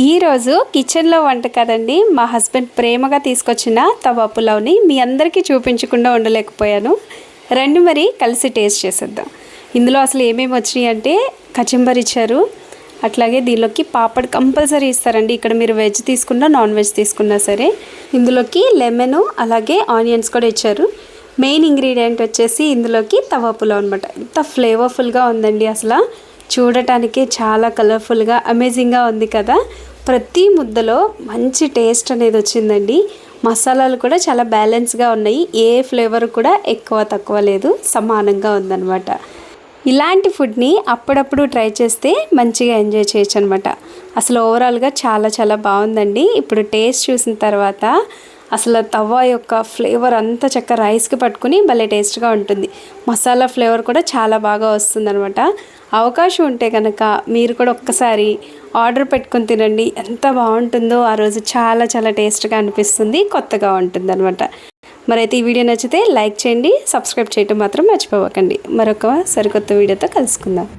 ఈరోజు కిచెన్లో వంట కదండి, మా హస్బెండ్ ప్రేమగా తీసుకొచ్చిన తవా పులావ్ని మీ అందరికీ చూపించకుండా ఉండలేకపోయాను. రండి మరి కలిసి టేస్ట్ చేసేద్దాం. ఇందులో అసలు ఏమేమి వచ్చినాయి అంటే కచంబర్ ఇచ్చారు, అట్లాగే దీనిలోకి పాపడ్ కంపల్సరీ ఇస్తారండి. ఇక్కడ మీరు వెజ్ తీసుకున్నా నాన్ వెజ్ తీసుకున్నా సరే. ఇందులోకి లెమన్ అలాగే ఆనియన్స్ కూడా ఇచ్చారు. మెయిన్ ఇంగ్రీడియంట్ వచ్చేసి ఇందులోకి తవా పులావ్ అనమాట. ఎంత ఫ్లేవర్ఫుల్గా ఉందండి, అసలు చూడటానికి చాలా కలర్ఫుల్గా అమేజింగ్గా ఉంది కదా. ప్రతి ముద్దలో మంచి టేస్ట్ అనేది వచ్చిందండి. మసాలాలు కూడా చాలా బ్యాలెన్స్గా ఉన్నాయి, ఏ ఫ్లేవర్ కూడా ఎక్కువ తక్కువ లేదు, సమానంగా ఉందన్నమాట. ఇలాంటి ఫుడ్ని అప్పుడప్పుడు ట్రై చేస్తే మంచిగా ఎంజాయ్ చేయొచ్చు అనమాట. అసలు ఓవరాల్గా చాలా చాలా బాగుందండి. ఇప్పుడు టేస్ట్ చూసిన తర్వాత అసలు తవా యొక్క ఫ్లేవర్ అంతా చక్కగా రైస్కి పట్టుకుని భలే టేస్ట్గా ఉంటుంది. మసాలా ఫ్లేవర్ కూడా చాలా బాగా వస్తుందన్నమాట. అవకాశం ఉంటే కనుక మీరు కూడా ఒక్కసారి ఆర్డర్ పెట్టుకొని తినండి. ఎంత బాగుంటుందో ఆ రోజు, చాలా చాలా టేస్ట్గా అనిపిస్తుంది, కొత్తగా ఉంటుంది అనమాట. మరైతే ఈ వీడియో నచ్చితే లైక్ చేయండి, సబ్స్క్రైబ్ చేయడం మాత్రం మర్చిపోకండి. మరొక సరికొత్త వీడియోతో కలుసుకుందాం.